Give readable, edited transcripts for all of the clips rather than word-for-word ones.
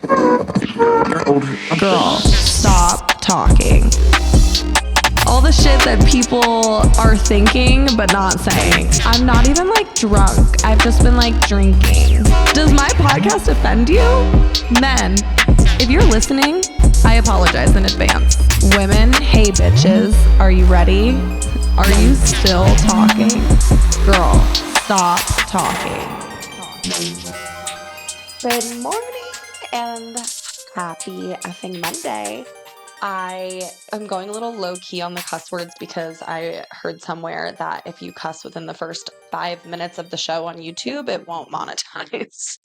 Girl, stop talking. All the shit that people are thinking but not saying. I'm not even like drunk. I've just been like drinking. Does my podcast offend you? Men, if you're listening, I apologize in advance. Women, hey bitches, are you ready? Are you still talking? Girl, stop talking. Good morning and happy effing Monday. I am going a little low-key on the cuss words because I heard somewhere that if you cuss within the first 5 minutes of the show on YouTube, it won't monetize.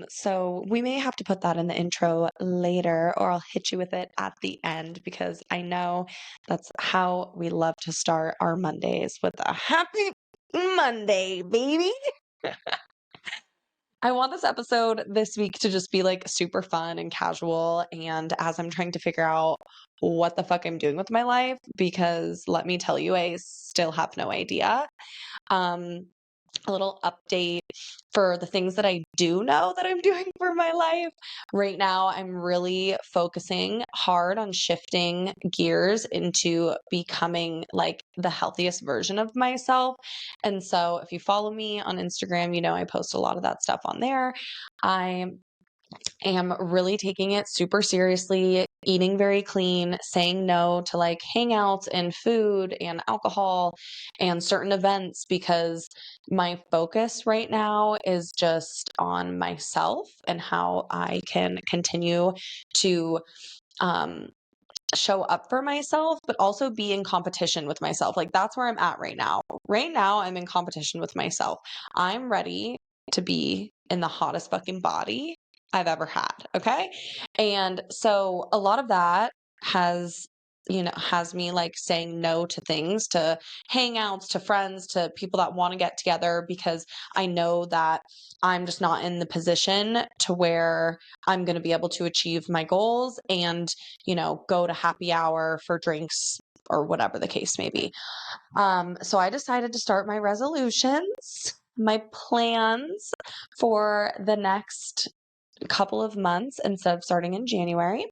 So we may have to put that in the intro later, or I'll hit you with it at the end because I know that's how we love to start our Mondays, with a happy Monday, baby. I want this episode this week to just be like super fun and casual, and as I'm trying to figure out what the fuck I'm doing with my life, because let me tell you, I still have no idea. A little update for the things that I do know that I'm doing for my life. Right now, I'm really focusing hard on shifting gears into becoming like the healthiest version of myself. And so if you follow me on Instagram, you know I post a lot of that stuff on there. I am really taking it super seriously, eating very clean, saying no to like hangouts and food and alcohol and certain events because my focus right now is just on myself and how I can continue to um show up for myself, but also be in competition with myself. Like that's where I'm at right now. Right now, I'm in competition with myself. I'm ready to be in the hottest fucking body I've ever had. Okay. And so a lot of that has, has me like saying no to things, to hangouts, to friends, to people that want to get together because I know that I'm just not in the position to where I'm going to be able to achieve my goals and go to happy hour for drinks or whatever the case may be. So I decided to start my resolutions, my plans for the next couple of months instead of starting in January.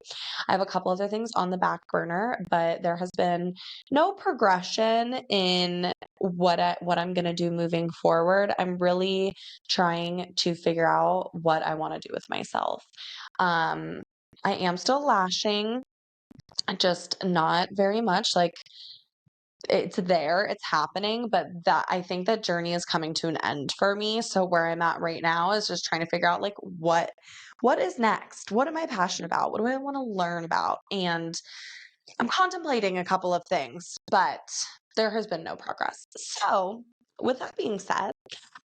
I have a couple other things on the back burner, but there has been no progression in what I'm going to do moving forward. I'm really trying to figure out what I want to do with myself. I am still lashing, just not very much. Like it's there, it's happening, but that I think that journey is coming to an end for me. So where I'm at right now is just trying to figure out like what is next? What am I passionate about? What do I want to learn about? And I'm contemplating a couple of things, but there has been no progress. So with that being said,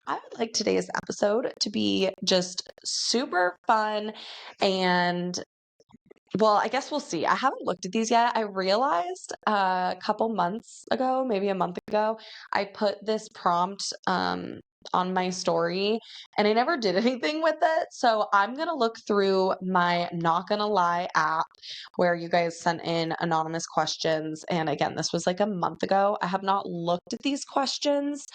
I would like today's episode to be just super fun and well, I guess we'll see. I haven't looked at these yet. I realized a couple months ago, maybe a month ago, I put this prompt on my story and I never did anything with it. So I'm going to look through my Not Gonna Lie app where you guys sent in anonymous questions. And again, this was like a month ago. I have not looked at these questions.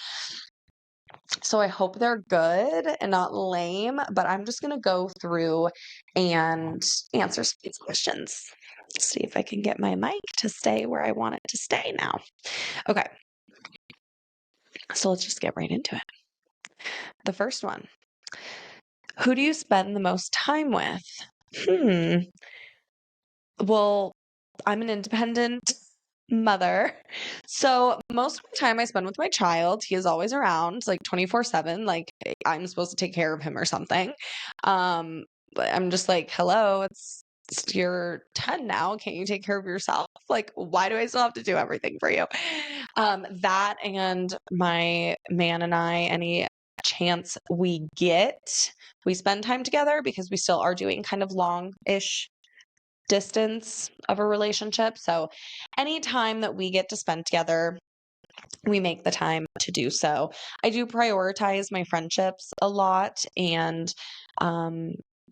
So I hope they're good and not lame, but I'm just going to go through and answer some of these questions. See if I can get my mic to stay where I want it to stay now. Okay. So let's just get right into it. The first one. Who do you spend the most time with? Well, I'm an independent mother. So most of the time I spend with my child. He is always around, like 24/7. Like I'm supposed to take care of him or something. But I'm just like, hello, you're 10 now. Can't you take care of yourself? Like, why do I still have to do everything for you? That and my man and I, any chance we get, we spend time together because we still are doing kind of long-ish distance of a relationship. So anytime that we get to spend together, we make the time to do so. I do prioritize my friendships a lot and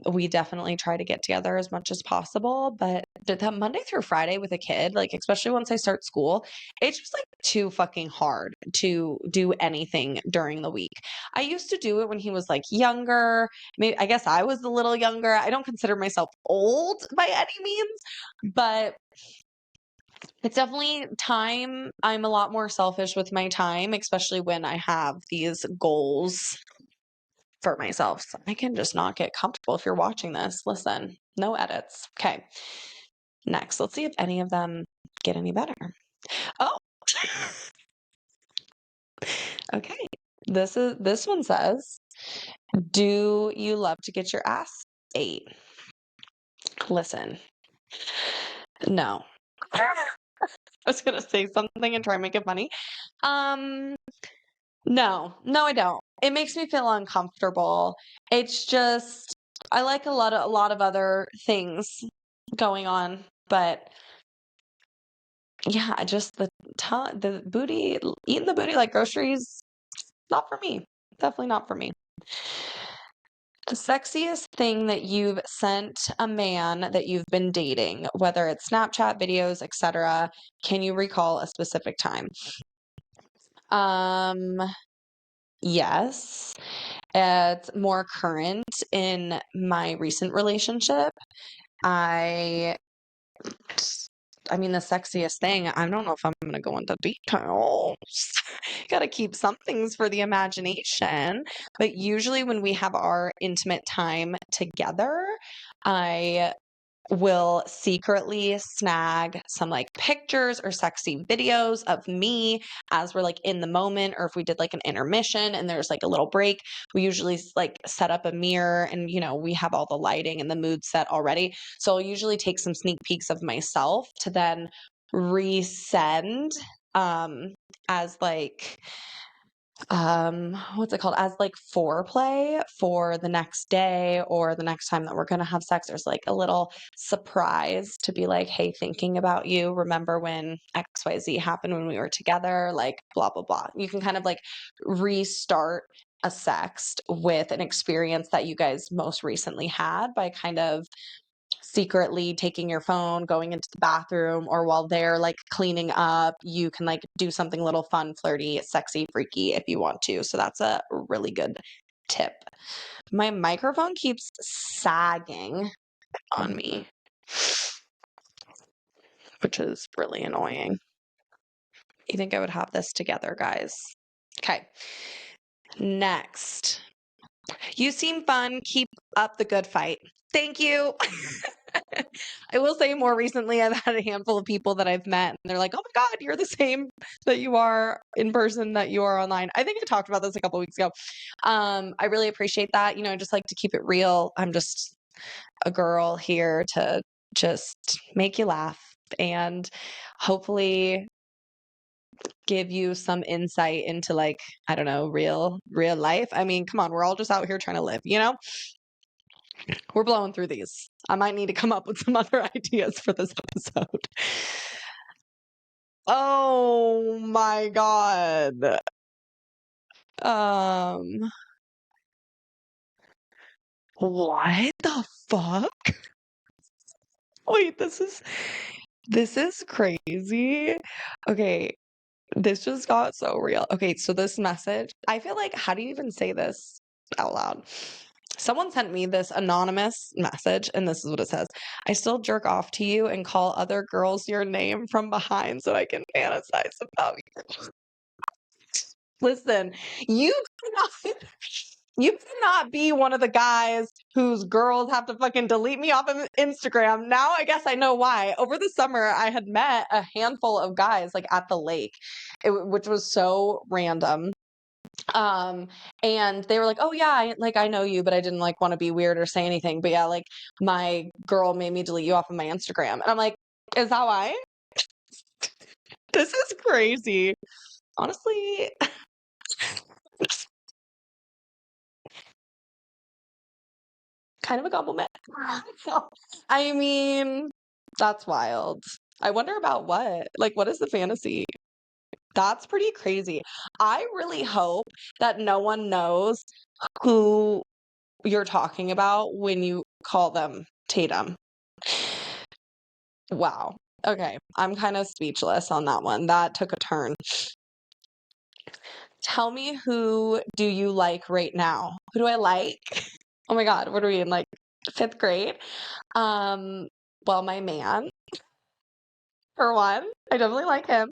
we definitely try to get together as much as possible. But that Monday through Friday with a kid, like, especially once I start school, it's just like too fucking hard to do anything during the week. I used to do it when he was like younger. Maybe, I guess I was a little younger. I don't consider myself old by any means, but it's definitely time. I'm a lot more selfish with my time, especially when I have these goals for myself. So I can just not get comfortable. If you're watching this, listen, no edits. Okay. Next, let's see if any of them get any better. Oh, okay. This one says, do you love to get your ass ate? Listen, no. I was gonna say something and try and make it funny. No, I don't. It makes me feel uncomfortable. It's just I like a lot of other things going on, but yeah, just the booty, eating the booty like groceries, not for me. Definitely not for me. The sexiest thing that you've sent a man that you've been dating, whether it's Snapchat, videos, etc. Can you recall a specific time? Um, yes. It's more current in my recent relationship. I I mean, the sexiest thing, I don't know if I'm going to go into details. Got to keep some things for the imagination. But usually, when we have our intimate time together, I will secretly snag some like pictures or sexy videos of me as we're like in the moment, or if we did like an intermission and there's like a little break, we usually like set up a mirror and we have all the lighting and the mood set already. So I'll usually take some sneak peeks of myself to then resend as like what's it called, as like foreplay for the next day or the next time that we're going to have sex. There's like a little surprise to be like, hey, thinking about you, remember when XYZ happened when we were together, like blah blah blah. You can kind of like restart a sext with an experience that you guys most recently had by kind of secretly taking your phone, going into the bathroom, or while they're like cleaning up, you can like do something a little fun, flirty, sexy, freaky if you want to. So that's a really good tip. My microphone keeps sagging on me, which is really annoying. You think I would have this together, guys? Okay. Next. You seem fun. Keep up the good fight. Thank you. I will say more recently, I've had a handful of people that I've met, and they're like, oh my God, you're the same that you are in person that you are online. I think I talked about this a couple weeks ago. I really appreciate that. I just like to keep it real. I'm just a girl here to just make you laugh and hopefully give you some insight into like, I don't know, real life. I mean, come on, we're all just out here trying to live, We're blowing through these. I might need to come up with some other ideas for this episode. Oh my God. Um, what the fuck? Wait, this is crazy. Okay, this just got so real. Okay, so this message, I feel like, how do you even say this out loud? Someone sent me this anonymous message, and this is what it says. I still jerk off to you and call other girls your name from behind so I can fantasize about you. Listen, you cannot be one of the guys whose girls have to fucking delete me off of Instagram. Now I guess I know why. Over the summer, I had met a handful of guys like at the lake, which was so random. And they were like, oh yeah, I know you, but I didn't like want to be weird or say anything. But yeah, like my girl made me delete you off of my Instagram. And I'm like, is that why? This is crazy. Honestly, kind of a compliment. So, I mean, that's wild. I wonder about what? Like, what is the fantasy? That's pretty crazy. I really hope that no one knows who you're talking about when you call them Tatum. Wow. Okay. I'm kind of speechless on that one. That took a turn. Tell me, who do you like right now? Who do I like? Oh my God, what are we in, like, 5th grade? Well, my man, for one. I definitely like him.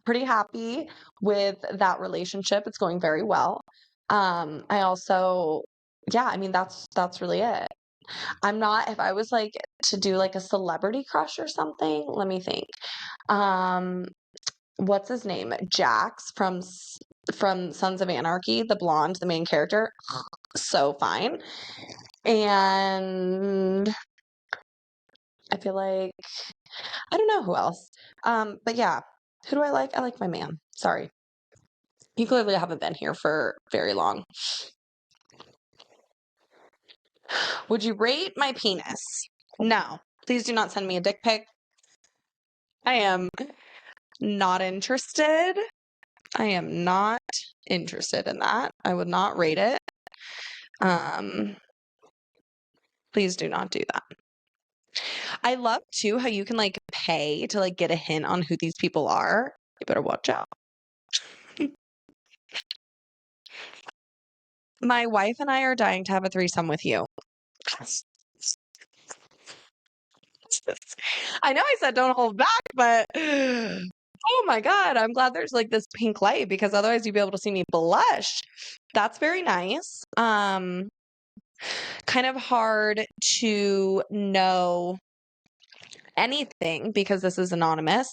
Pretty happy with that relationship. It's going very well. I also, yeah, I mean, that's really it. I'm not, if I was like to do like a celebrity crush or something, let me think. Um, what's his name? Jax from Sons of Anarchy, the blonde, the main character. So fine. And I feel like I don't know who else. But yeah, who do I like? I like my man. Sorry. You clearly haven't been here for very long. Would you rate my penis? No. Please do not send me a dick pic. I am not interested. I am not interested in that. I would not rate it. Please do not do that. I love too how you can like pay to like get a hint on who these people are. You better watch out. My wife and I are dying to have a threesome with you. I know I said don't hold back, but oh my God, I'm glad there's like this pink light because otherwise you'd be able to see me blush. That's very nice. Kind of hard to know anything because this is anonymous.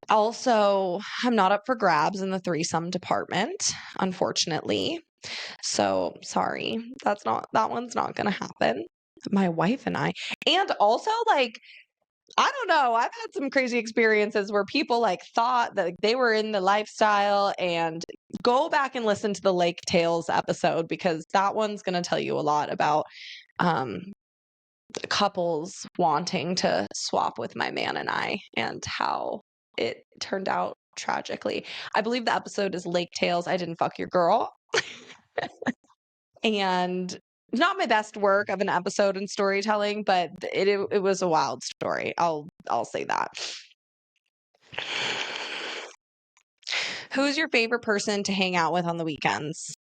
Also, I'm not up for grabs in the threesome department, unfortunately. So sorry, that one's not gonna happen. My wife and I. And also, like, I don't know. I've had some crazy experiences where people like thought that they were in the lifestyle, and go back and listen to the Lake Tales episode because that one's going to tell you a lot about couples wanting to swap with my man and I and how it turned out tragically. I believe the episode is Lake Tales. I didn't fuck your girl. And not my best work of an episode in storytelling, but it was a wild story. I'll say that. Who's your favorite person to hang out with on the weekends?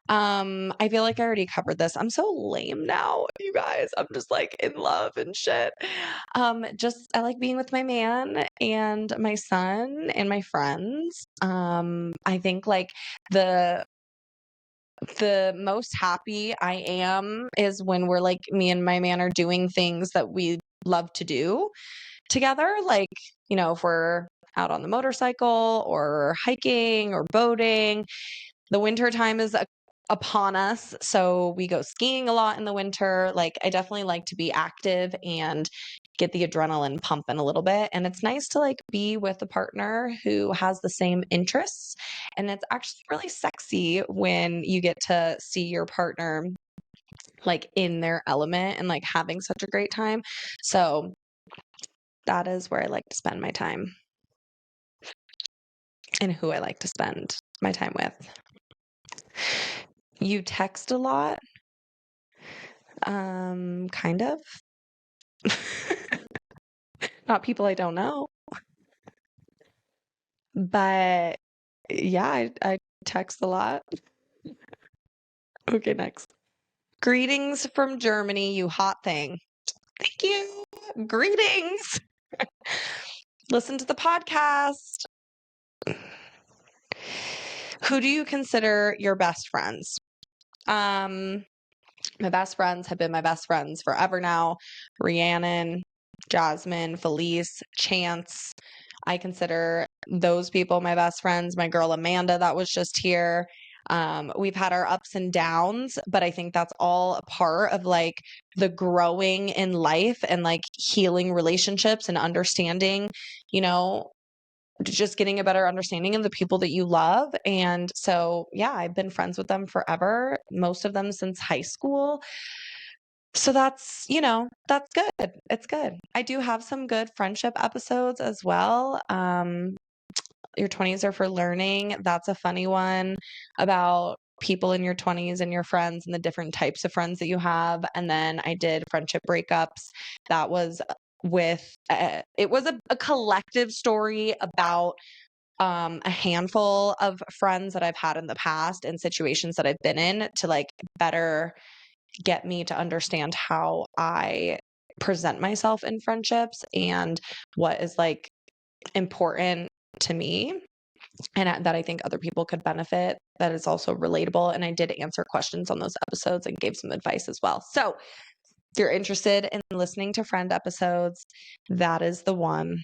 I feel like I already covered this. I'm so lame now, you guys. I'm just like in love and shit. Just I like being with my man and my son and my friends. I think like the most happy I am is when we're like me and my man are doing things that we love to do together. Like, if we're out on the motorcycle or hiking or boating. The winter time is upon us, so we go skiing a lot in the winter. Like, I definitely like to be active and get the adrenaline pumping a little bit. And it's nice to like be with a partner who has the same interests. And it's actually really sexy when you get to see your partner like in their element and like having such a great time. So that is where I like to spend my time and who I like to spend my time with. You text a lot? Kind of. Not people I don't know. But yeah, I text a lot. Okay, next. Greetings from Germany, you hot thing. Thank you. Greetings. Listen to the podcast. Who do you consider your best friends? My best friends have been my best friends forever now. Rhiannon, Jasmine, Felice, Chance. I consider those people my best friends. My girl Amanda that was just here. We've had our ups and downs, but I think that's all a part of like the growing in life and like healing relationships and understanding, just getting a better understanding of the people that you love. And so, yeah, I've been friends with them forever, most of them since high school. So that's good. It's good. I do have some good friendship episodes as well. Your 20s are for learning. That's a funny one about people in your 20s and your friends and the different types of friends that you have. And then I did friendship breakups. That was with, it was a collective story about a handful of friends that I've had in the past and situations that I've been in to like better get me to understand how I present myself in friendships and what is like important to me and that I think other people could benefit, that is also relatable. And I did answer questions on those episodes and gave some advice as well. So if you're interested in listening to friend episodes, that is the one.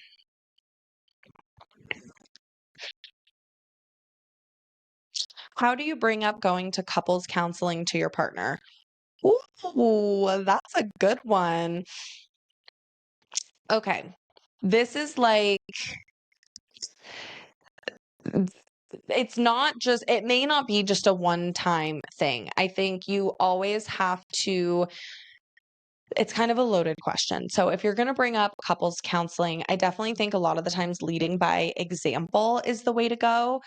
How do you bring up going to couples counseling to your partner? Ooh, that's a good one. Okay. This is like, it's not just, it may not be just a one-time thing. I think you always have to, it's kind of a loaded question. So if you're going to bring up couples counseling, I definitely think a lot of the times leading by example is the way to go.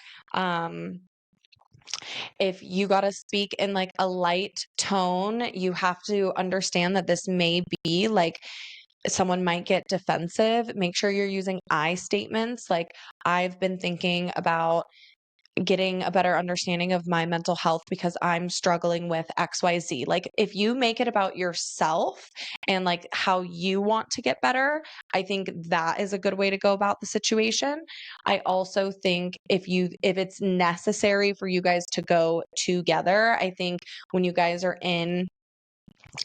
If you got to speak in like a light tone, you have to understand that this may be like someone might get defensive. Make sure you're using I statements. Like, I've been thinking about getting a better understanding of my mental health because I'm struggling with XYZ. Like, if you make it about yourself and like how you want to get better, I think that is a good way to go about the situation. I also think if it's necessary for you guys to go together, I think when you guys are in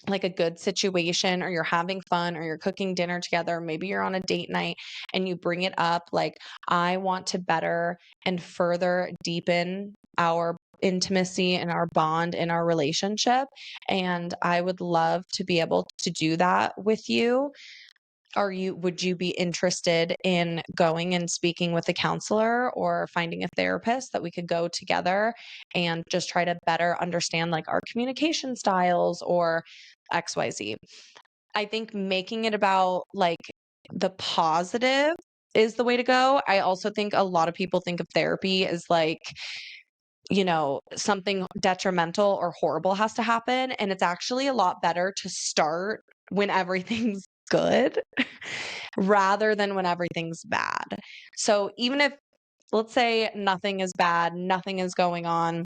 like a good situation or you're having fun or you're cooking dinner together, maybe you're on a date night and you bring it up like, I want to better and further deepen our intimacy and our bond in our relationship, and I would love to be able to do that with you. Would you be interested in going and speaking with a counselor or finding a therapist that we could go together and just try to better understand like our communication styles or XYZ? I think making it about like the positive is the way to go. I also think a lot of people think of therapy as like, something detrimental or horrible has to happen. And it's actually a lot better to start when everything's good rather than when everything's bad. So even if, let's say, nothing is bad, nothing is going on,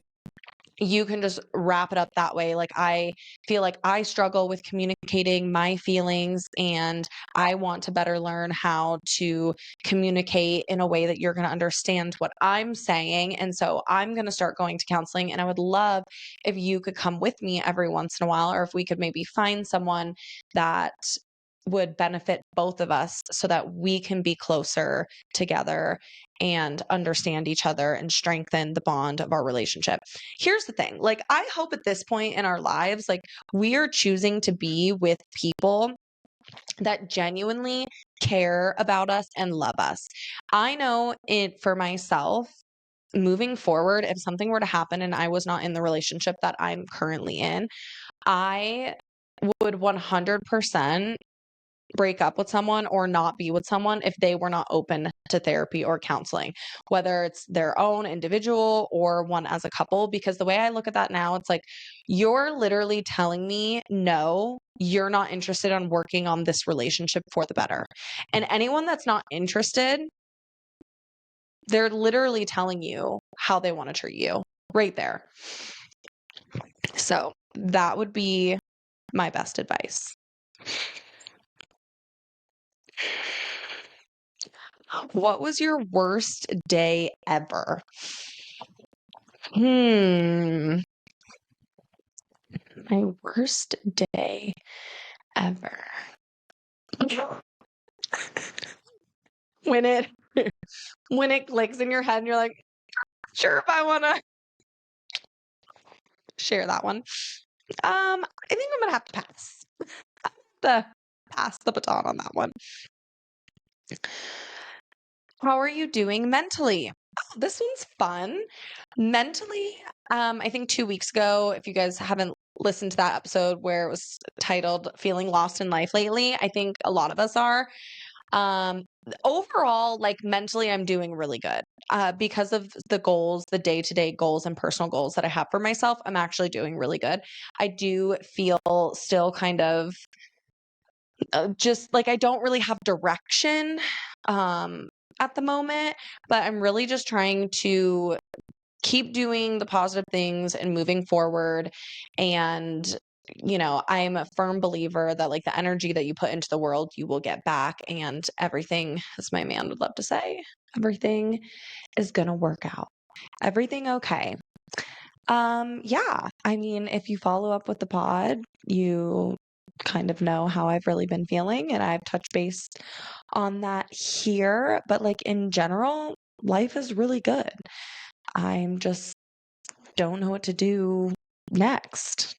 you can just wrap it up that way. Like, I feel like I struggle with communicating my feelings and I want to better learn how to communicate in a way that you're going to understand what I'm saying. And so I'm going to start going to counseling, and I would love if you could come with me every once in a while, or if we could maybe find someone that would benefit both of us so that we can be closer together and understand each other and strengthen the bond of our relationship. Here's the thing, like, I hope at this point in our lives, like, we are choosing to be with people that genuinely care about us and love us. I know it for myself. Moving forward, if something were to happen and I was not in the relationship that I'm currently in, I would 100% break up with someone or not be with someone if they were not open to therapy or counseling, whether it's their own individual or one as a couple. Because the way I look at that now, it's like, you're literally telling me, no, you're not interested in working on this relationship for the better. And anyone that's not interested, they're literally telling you how they want to treat you right there. So that would be my best advice. What was your worst day ever? My worst day ever. When it when it clicks in your head and you're like, sure, if I wanna share that one. I think I'm gonna have to pass the baton on that one. How are you doing mentally? Oh, this one's fun. Mentally, I think 2 weeks ago, if you guys haven't listened to that episode where it was titled Feeling Lost in Life Lately, I think a lot of us are. overall, like mentally, I'm doing really good. Because of the goals, the day-to-day goals and personal goals that I have for myself, I'm actually doing really good. I do feel still kind of just like I don't really have direction at the moment, but I'm really just trying to keep doing the positive things and moving forward. And, I'm a firm believer that like the energy that you put into the world, you will get back. And everything, as my man would love to say, everything is going to work out. Everything okay. Yeah. I mean, if you follow up with the pod, you kind of know how I've really been feeling, and I've touched base on that here. But like in general, life is really good. I'm just don't know what to do next.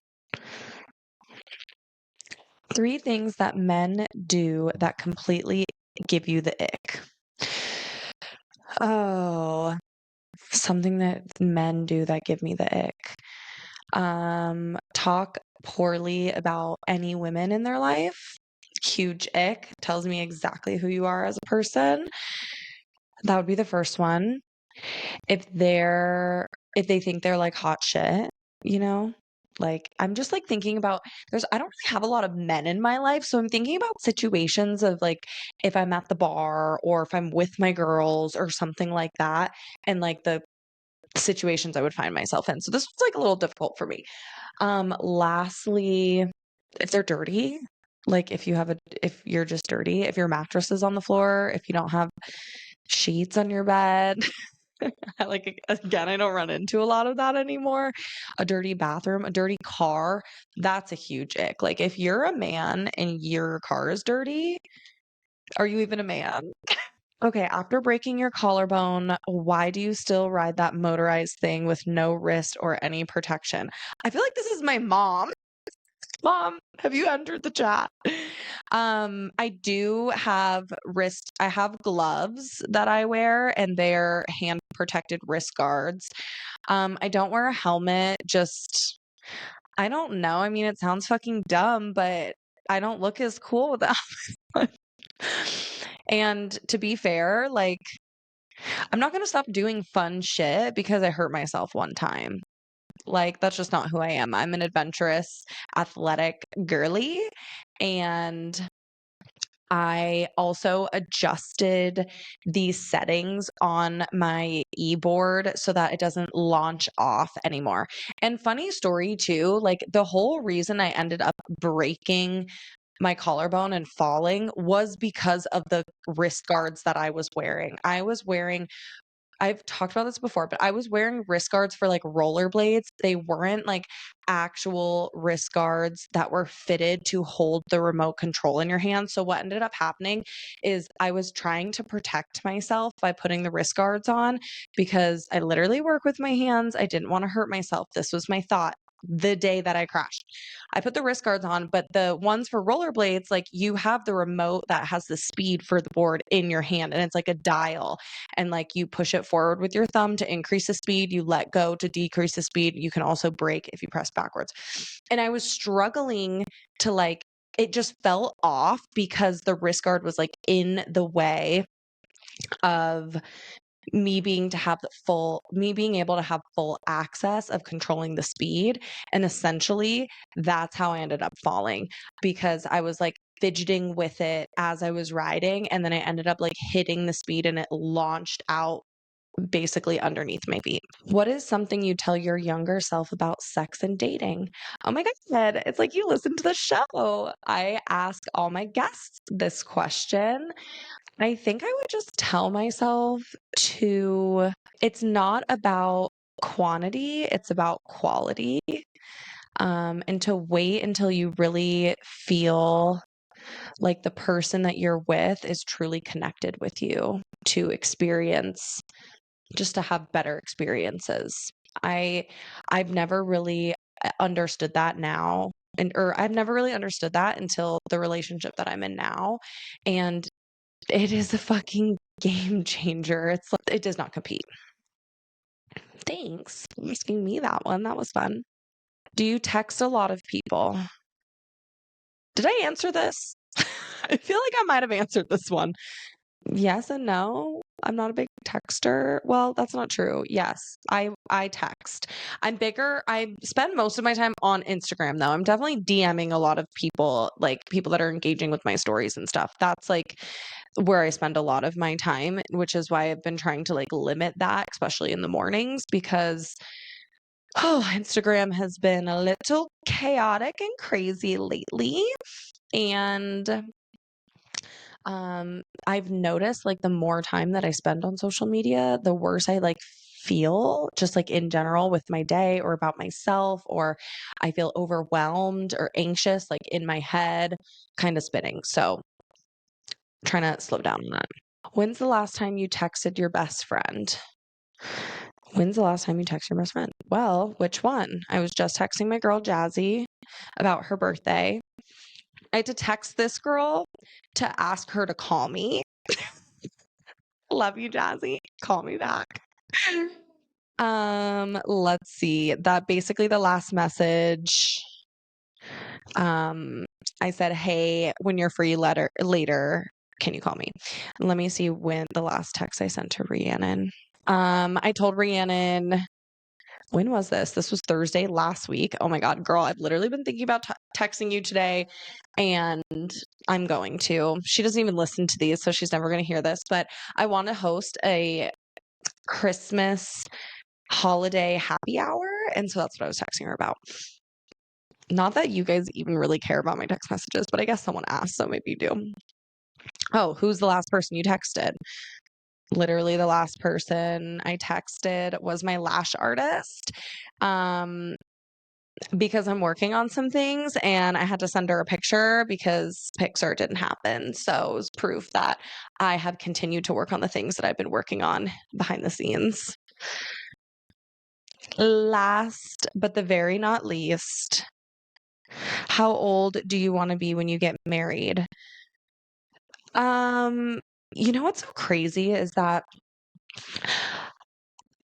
3 things that men do that completely give you the ick. Oh, something that men do that give me the ick. Talk poorly about any women in their life. Huge ick. Tells me exactly who you are as a person. That would be the first one. If they think they're like hot shit, you know? Like I'm just like thinking about I don't really have a lot of men in my life, so I'm thinking about situations of like if I'm at the bar or if I'm with my girls or something like that, and like the situations I would find myself in. So this was like a little difficult for me. Lastly, if they're dirty, like if you're just dirty, if your mattress is on the floor, if you don't have sheets on your bed. Like again, I don't run into a lot of that anymore. A dirty bathroom, a dirty car, that's a huge ick. Like if you're a man and your car is dirty, are you even a man? Okay, after breaking your collarbone, why do you still ride that motorized thing with no wrist or any protection? I feel like this is my mom. Mom, have you entered the chat? I do have I have gloves that I wear and they're hand protected wrist guards. I don't wear a helmet, just I don't know. I mean, it sounds fucking dumb, but I don't look as cool without one. And to be fair, like I'm not gonna stop doing fun shit because I hurt myself one time. Like, that's just not who I am. I'm an adventurous, athletic girly. And I also adjusted the settings on my e-board so that it doesn't launch off anymore. And funny story too, like the whole reason I ended up breaking my collarbone and falling was because of the wrist guards that I was wearing. I've talked about this before, but I was wearing wrist guards for like rollerblades. They weren't like actual wrist guards that were fitted to hold the remote control in your hand. So what ended up happening is I was trying to protect myself by putting the wrist guards on because I literally work with my hands. I didn't want to hurt myself. This was my thought the day that I crashed. I put the wrist guards on, but the ones for rollerblades, like you have the remote that has the speed for the board in your hand and it's like a dial, and like you push it forward with your thumb to increase the speed, you let go to decrease the speed. You can also brake if you press backwards. And I was struggling to like it just fell off because the wrist guard was like in the way of me being able to have full access of controlling the speed. And essentially that's how I ended up falling, because I was like fidgeting with it as I was riding, and then I ended up like hitting the speed and it launched out basically underneath my feet. What is something you tell your younger self about sex and dating? Oh my God, it's like you listen to the show. I ask all my guests this question. I think I would just tell myself it's not about quantity, it's about quality. And to wait until you really feel like the person that you're with is truly connected with you to experience, just to have better experiences. I've never really understood that now. Or I've never really understood that until the relationship that I'm in now. And it is a fucking game changer. It's like, it does not compete. Thanks for asking me that one. That was fun. Do you text a lot of people? Did I answer this? I feel like I might have answered this one. Yes and no. I'm not a big texter. Well, that's not true. Yes, I text. I spend most of my time on Instagram though. I'm definitely DMing a lot of people, like people that are engaging with my stories and stuff. That's like where I spend a lot of my time, which is why I've been trying to like limit that, especially in the mornings, because Instagram has been a little chaotic and crazy lately. And I've noticed like the more time that I spend on social media, the worse I like feel just like in general with my day or about myself, or I feel overwhelmed or anxious, like in my head, kind of spinning. So trying to slow down on that. When's the last time you texted your best friend? When's the last time you texted your best friend? Well, which one? I was just texting my girl Jazzy about her birthday. I had to text this girl to ask her to call me. Love you, Jazzy. Call me back. Let's see. That basically the last message. I said, "Hey, when you're free later, can you call me?" Let me see when the last text I sent to Rhiannon. I told Rhiannon, when was this? This was Thursday last week. Oh my God, girl, I've literally been thinking about texting you today, and I'm going to. She doesn't even listen to these, so she's never going to hear this, but I want to host a Christmas holiday happy hour. And so that's what I was texting her about. Not that you guys even really care about my text messages, but I guess someone asked, so maybe you do. Oh, who's the last person you texted? Literally the last person I texted was my lash artist. Because I'm working on some things and I had to send her a picture because Pixar didn't happen. So it was proof that I have continued to work on the things that I've been working on behind the scenes. Last but the very not least, how old do you want to be when you get married? Um, you know what's so crazy is that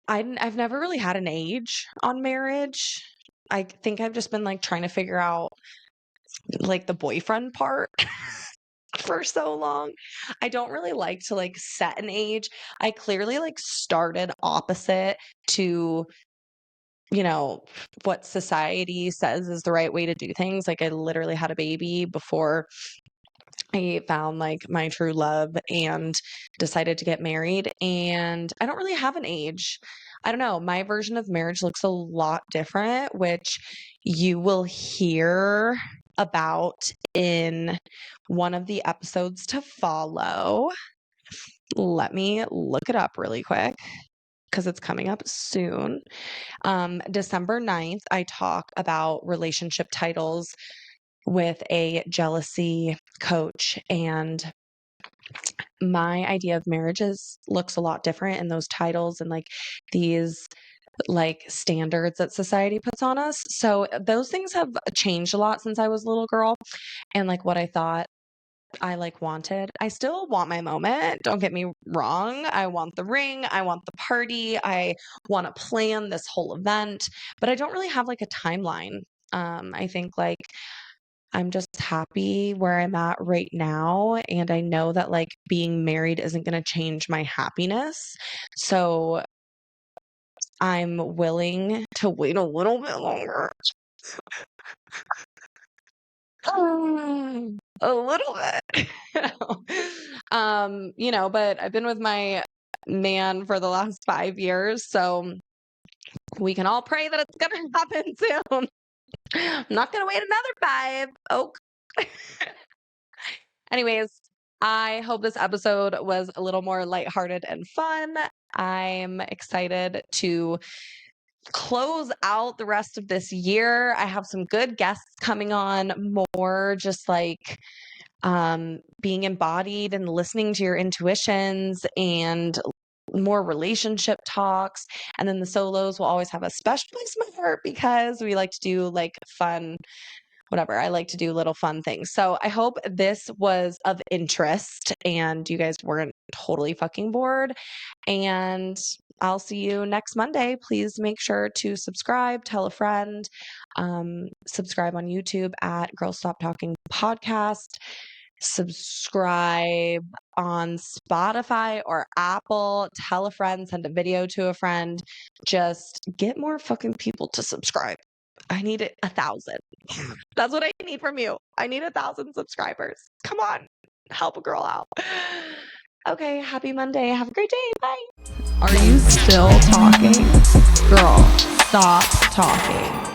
I've never really had an age on marriage. I think I've just been like trying to figure out like the boyfriend part for so long. I don't really like to like set an age. I clearly like started opposite to, you know, what society says is the right way to do things. Like I literally had a baby before I found like my true love and decided to get married. And I don't really have an age. I don't know. My version of marriage looks a lot different, which you will hear about in one of the episodes to follow. Let me look it up really quick because it's coming up soon. December 9th, I talk about relationship titles with a jealousy coach, and my idea of marriages looks a lot different in those titles and like these like standards that society puts on us. So those things have changed a lot since I was a little girl, and like what I thought I like wanted. I still want my moment. Don't get me wrong. I want the ring. I want the party. I want to plan this whole event, but I don't really have like a timeline. I think like I'm just happy where I'm at right now. And I know that like being married isn't going to change my happiness. So I'm willing to wait a little bit longer. A little bit. But I've been with my man for the last 5 years. So we can all pray that it's going to happen soon. I'm not going to wait another 5. Oh. Anyways, I hope this episode was a little more lighthearted and fun. I'm excited to close out the rest of this year. I have some good guests coming on, more just like being embodied and listening to your intuitions, and more relationship talks. And then the solos will always have a special place in my heart because we like to do like fun whatever. I like to do little fun things. So I hope this was of interest and you guys weren't totally fucking bored. And I'll see you next Monday. Please make sure to subscribe, tell a friend, subscribe on YouTube at Girl Stop Talking Podcast. subscribe on Spotify or Apple, tell a friend, send a video to a friend. Just get more fucking people to subscribe. I need it 1,000. That's what I need from you. I need 1,000 subscribers. Come on, help a girl out. Okay, happy Monday. Have a great day. Bye. Are you still talking? Girl, stop talking.